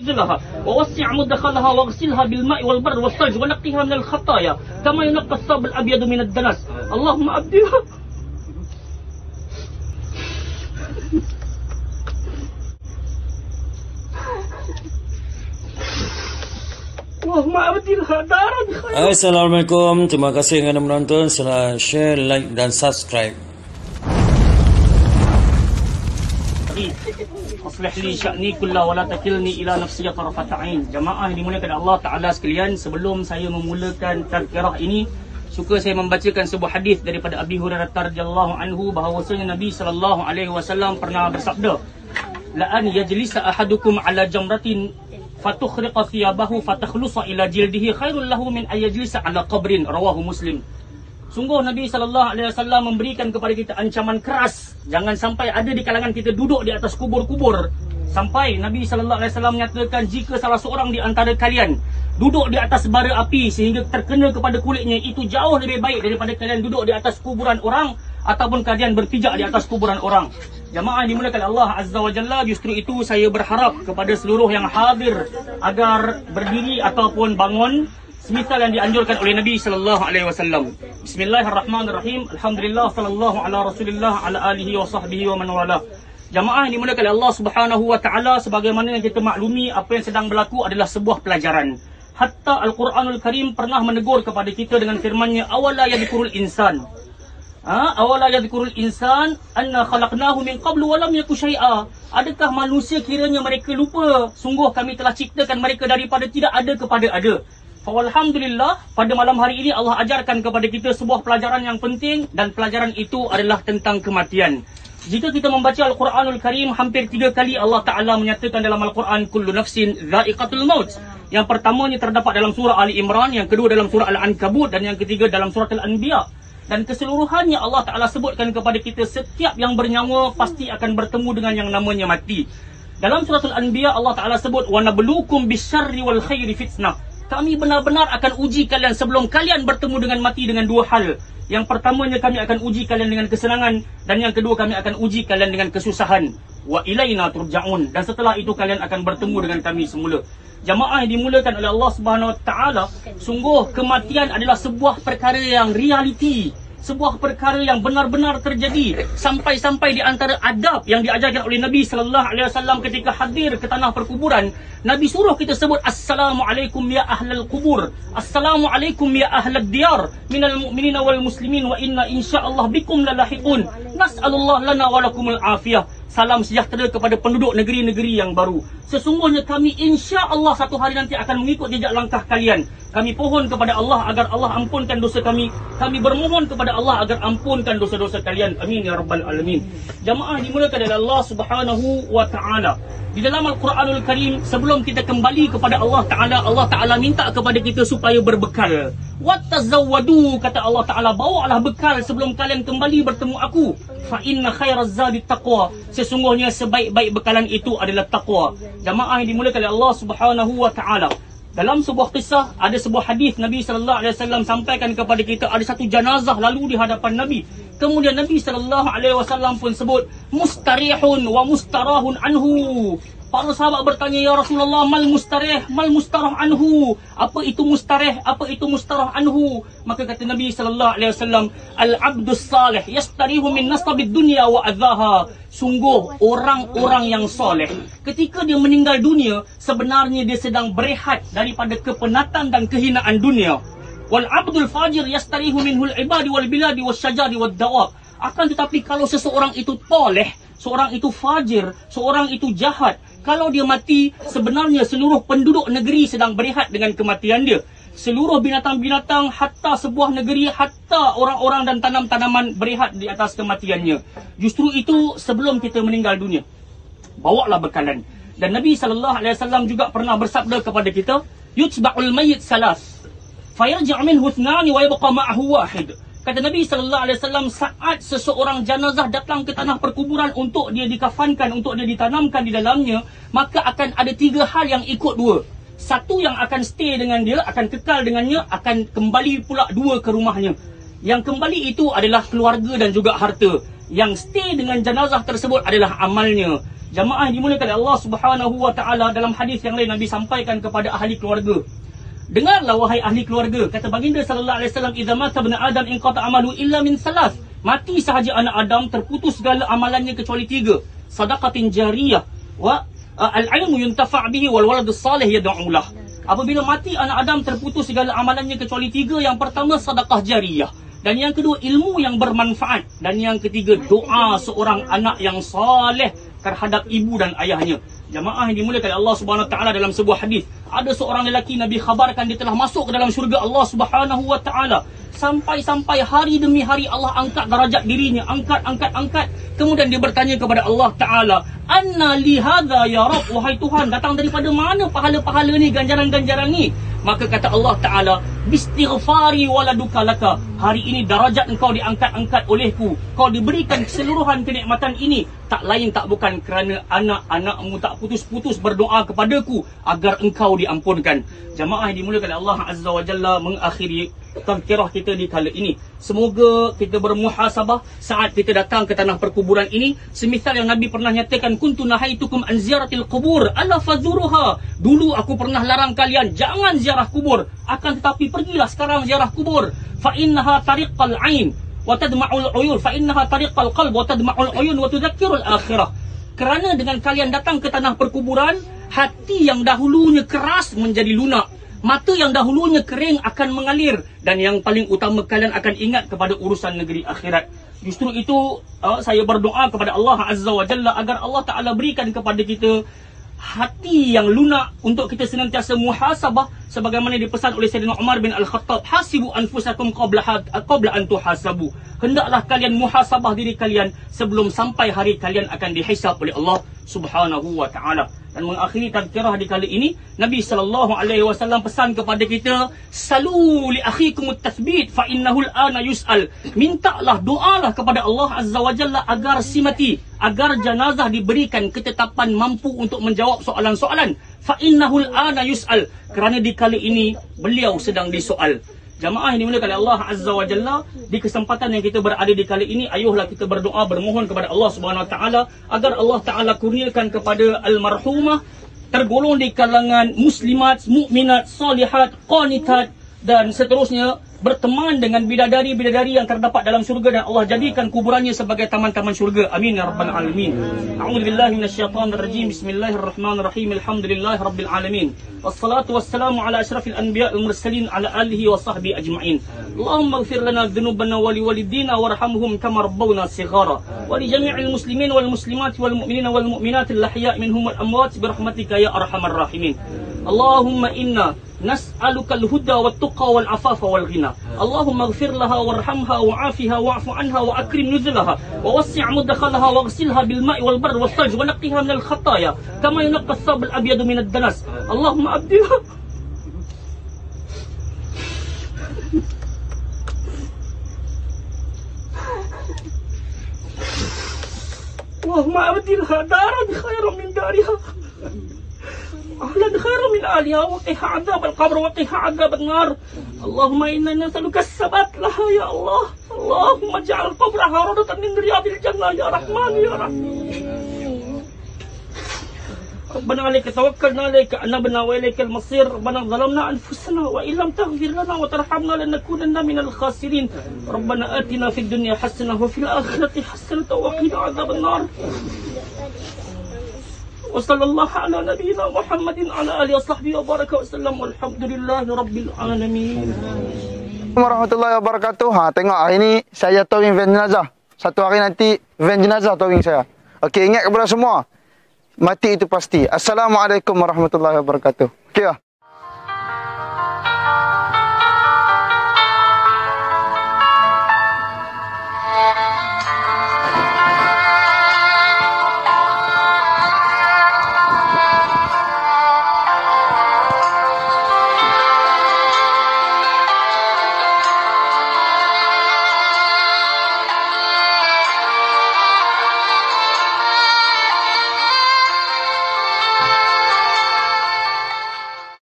نزلها ووسع مدخلها واغسلها بالماء والبرد والثلج ونقها من الخطايا كما ينقى الثوب الأبيض من الدنس اللهم أبدلها Assalamualaikum, terima kasih kerana menonton. Sila share, like dan subscribe. Aslih li sya'ni kullah wa la takilni ila nafsi tarafat ain. Jamaah yang dimuliakan Allah Taala sekalian, sebelum saya memulakan tazkirah ini, suka saya membacakan sebuah hadis daripada Abi Hurairah radhiyallahu anhu bahawasanya Nabi sallallahu alaihi wasallam pernah bersabda, la an yajlisa ahadukum ala jamratin fatukhriqa thiyabahu fatakhlusa ila jildihi khairul lahu min ayajlisa ala qabrin, rawahu Muslim. Sungguh Nabi SAW memberikan kepada kita ancaman keras, jangan sampai ada di kalangan kita duduk di atas kubur-kubur. Sampai Nabi SAW menyatakan, jika salah seorang di antara kalian duduk di atas bara api sehingga terkena kepada kulitnya, itu jauh lebih baik daripada kalian duduk di atas kuburan orang ataupun kalian berpijak di atas kuburan orang. Jamaah dimulakan Allah Azza wa Jalla, justru itu saya berharap kepada seluruh yang hadir agar berdiri ataupun bangun semisal yang dianjurkan oleh Nabi sallallahu alaihi wasallam. Bismillahirrahmanirrahim. Alhamdulillah sallallahu ala Rasulillah ala alihi wa sahbihi wa man wala. Jamaah yang dimuliakan oleh Allah Subhanahu wa taala, sebagaimana yang kita maklumi, apa yang sedang berlaku adalah sebuah pelajaran. Hatta Al-Quranul Karim pernah menegur kepada kita dengan firman-Nya, awala yadhkurul insan. Awala yadhkurul insan anna khalaqnahu min qablu wa lam yaku syai'a. Adakah manusia kiranya mereka lupa sungguh kami telah ciptakan mereka daripada tidak ada kepada ada. Alhamdulillah, pada malam hari ini Allah ajarkan kepada kita sebuah pelajaran yang penting, dan pelajaran itu adalah tentang kematian. Jika kita membaca Al-Quranul Karim, hampir 3 kali Allah Ta'ala menyatakan dalam Al-Quran, kullu nafsin dha'iqatul maut. Yang pertamanya terdapat dalam surah Ali Imran, yang kedua dalam surah Al-Ankabut, dan yang ketiga dalam surah Al-Anbiya. Dan keseluruhannya Allah Ta'ala sebutkan kepada kita, setiap yang bernyawa pasti akan bertemu dengan yang namanya mati. Dalam surah Al-Anbiya Allah Ta'ala sebut, wa nabluukum bisyarri wal khairi fitnah. Kami benar-benar akan uji kalian sebelum kalian bertemu dengan mati dengan 2 hal. Yang pertamanya, kami akan uji kalian dengan kesenangan, dan yang kedua, kami akan uji kalian dengan kesusahan. Wa ilaina turja'un. Dan setelah itu kalian akan bertemu dengan kami semula. Jamaah yang dimulakan oleh Allah Subhanahu wa taala, sungguh kematian adalah sebuah perkara yang realiti, sebuah perkara yang benar-benar terjadi. Sampai-sampai di antara adab yang diajarkan oleh Nabi sallallahu alaihi wasallam ketika hadir ke tanah perkuburan, Nabi suruh kita sebut assalamualaikum ya ahlal kubur, assalamualaikum ya ahlad diyar minal mu'minina wal muslimin wa inna insyaallah bikum lalahiqun nas'alullah lana wa lakumul afiyah. Salam sejahtera kepada penduduk negeri-negeri yang baru. Sesungguhnya kami insya-Allah satu hari nanti akan mengikut jejak langkah kalian. Kami pohon kepada Allah agar Allah ampunkan dosa kami. Kami bermohon kepada Allah agar ampunkan dosa-dosa kalian. Amin ya rabbal alamin. Jamaah dimulakan oleh Allah Subhanahu wa taala. Di dalam Al-Quranul Karim, sebelum kita kembali kepada Allah Ta'ala minta kepada kita supaya berbekal. Wattazawwadu, kata Allah Ta'ala, bawalah bekal sebelum kalian kembali bertemu aku. Fa inna khairaz zadi taqwa. Sesungguhnya sebaik-baik bekalan itu adalah taqwa. Jamaah yang dimulakan oleh Allah Subhanahu wa taala. Dalam sebuah kisah, ada sebuah hadis Nabi sallallahu alaihi wasallam sampaikan kepada kita, ada satu jenazah lalu di hadapan Nabi. Kemudian Nabi sallallahu alaihi wasallam pun sebut mustarihun wa mustarahun anhu. Para sahabat bertanya, ya Rasulullah, mal mustarih, mal mustarah anhu. Apa itu mustarih? Apa itu mustarah anhu? Maka kata Nabi sallallahu alaihi wasallam, al-abdus salih yastarihu min nasabid dunya wa adzaha. Sungguh orang-orang yang soleh, ketika dia meninggal dunia, sebenarnya dia sedang berehat daripada kepenatan dan kehinaan dunia. Wal abdul fajir yastarihu minhul ibadi wal biladi wasyajari wad dawab. Akan tetapi kalau seseorang itu toleh, seorang itu fajir, seorang itu jahat, kalau dia mati, sebenarnya seluruh penduduk negeri sedang berehat dengan kematian dia. Seluruh binatang-binatang, hatta sebuah negeri, hatta orang-orang dan tanam-tanaman berehat di atas kematiannya. Justru itu sebelum kita meninggal dunia, bawalah bekalan. Dan Nabi SAW juga pernah bersabda kepada kita, yutba'ul mayyit salas fayarji' minhu ithnani wa yabqa ma'ahu wahid. Kata Nabi SAW, saat seseorang jenazah datang ke tanah perkuburan untuk dia dikafankan, untuk dia ditanamkan di dalamnya, maka akan ada 3 hal yang ikut 2. Satu yang akan stay dengan dia, akan kekal dengannya, akan kembali pula 2 ke rumahnya. Yang kembali itu adalah keluarga dan juga harta. Yang stay dengan jenazah tersebut adalah amalnya. Jamaah yang dimuliakan oleh Allah Subhanahu wa taala, dalam hadis yang lain Nabi sampaikan kepada ahli keluarga. Dengarlah wahai ahli keluarga, kata baginda sallallahu alaihi wasallam, idza mata ibnu adam inqata amalu illa min salas. Mati sahaja anak Adam, terputus segala amalannya kecuali 3. Sadaqatin jariyah wa al-ilmu yuntafa' bihi wal waladus salih yad'u lah. Apabila mati anak Adam, terputus segala amalannya kecuali 3. Yang pertama sedekah jariyah, dan yang kedua ilmu yang bermanfaat, dan yang ketiga doa seorang anak yang soleh terhadap ibu dan ayahnya. Jamaah yang dimuliakan Allah Subhanahu wa taala, dalam sebuah hadis ada seorang lelaki Nabi khabarkan dia telah masuk ke dalam syurga Allah Subhanahu wa taala. Sampai hari demi hari Allah angkat darajat dirinya, angkat. Kemudian dia bertanya kepada Allah Taala, "Anna li hadza ya Rabb?" Wahai Tuhan, datang daripada mana pahala-pahala ni, ganjaran-ganjaran ni? Maka kata Allah Taala, "Bistighfari waladuka laka." Hari ini darajat engkau diangkat-angkat olehku. Kau diberikan keseluruhan kenikmatan ini tak lain tak bukan kerana anak-anakmu tak putus-putus berdoa kepadaku agar engkau diampunkan. Jamaah yang dimuliakan oleh Allah Azza wa Jalla, mengakhiri tazkirah kita di kala ini. Semoga kita bermuhasabah saat kita datang ke tanah perkuburan ini. Semisal yang Nabi pernah nyatakan, kuntu nahaitukum an ziyaratil qubur ala fazuruha. Dulu aku pernah larang kalian jangan ziarah kubur, akan tetapi pergilah sekarang ziarah kubur. Fa innaha tariqal ain wa tadma'ul uyun, fa innaha tariqal qalb wa tadma'ul uyun wa tudzakkirul akhirah. Kerana dengan kalian datang ke tanah perkuburan, hati yang dahulunya keras menjadi lunak, mata yang dahulunya kering akan mengalir, dan yang paling utama kalian akan ingat kepada urusan negeri akhirat. Justru itu saya berdoa kepada Allah Azza wa Jalla agar Allah Ta'ala berikan kepada kita hati yang lunak untuk kita senantiasa muhasabah sebagaimana dipesan oleh Sayyidina Umar bin Al-Khattab, hasibu anfusakum qabla an tuhasabu. Hendaklah kalian muhasabah diri kalian sebelum sampai hari kalian akan dihisab oleh Allah Subhanahu wa taala. Dan mengakhiri tazkirah di kali ini, Nabi sallallahu alaihi wasallam pesan kepada kita, salu li akhikum at-tathbit fa innahu al-ana yus'al. Mintalah, doalah kepada Allah Azza wa Jalla agar si mati, agar jenazah diberikan ketetapan mampu untuk menjawab soalan-soalan. Fa innahu al-ana yus'al, kerana di kali ini beliau sedang disoal. Jamaah yang dimuliakan oleh Allah Azza wa Jalla, di kesempatan yang kita berada di kali ini, ayuhlah kita berdoa, bermohon kepada Allah Subhanahu wa taala agar Allah Taala kurniakan kepada almarhumah tergolong di kalangan muslimat, mukminat, salihat, qanitat dan seterusnya, berteman dengan bidadari-bidadari yang terdapat dalam syurga, dan Allah jadikan kuburannya sebagai taman-taman syurga. Amin ya rabbal alamin. A'udzubillahi minasyaitonir rajim. Bismillahirrahmanirrahim. Alhamdulillahi rabbil alamin. Wassalatu wassalamu ala asyrafil anbiya'il mursalin ala alihi wa sahbihi ajma'in. Allahumma ighfir lana dzunubana wa liwalidina warhamhum kama rabbawna shighara. Wa li jami'il muslimin wal muslimat wal mu'minina wal mu'minatil ahya'i minhum wal amwat birahmatika ya arhamar rahimin. Allahumma inna nas'aluka al-huda wat-tuqa wal-afafa wal-ghina. Allahumma ighfir laha warhamha wa'afiha wa'fu anha wa akrim nuzulaha wa wassi' mudkhalaha waghsilha bil ma'i wal barri was salj wa naqqiha min al-khataaya kama yunqqa ath-thawb al-abyad min ad-danas. Allahumma abdilha Allahumma abdilha daran khairan min dariha أهلا خير من آلها وقها عذاب القبر وقها عذاب النار. اللهم إنا نسألك الثبات لها يا الله. اللهم اجعل قبرها روضة من رياض الجنة يا رحمن يا رحيم. ربنا عليك توكلنا عليك أنبنا وإليك المصير. ربنا ظلمنا أنفسنا وإن لم تغفر لنا وترحمنا لنكونن من الخاسرين. ربنا آتنا في الدنيا حسنة وفي الآخرة حسنة وقنا عذاب النار. وصلى الله على نبينا محمد على آله وصحبه وبارك وسلم والحمد لله رب العالمين. Warahmatullahi wabarakatuh. Tengok hari ni saya towing van jenazah. Satu hari nanti van jenazah towing saya. Okey, ingat kepada semua, mati itu pasti. Assalamualaikum warahmatullahi wabarakatuh. Okey lah.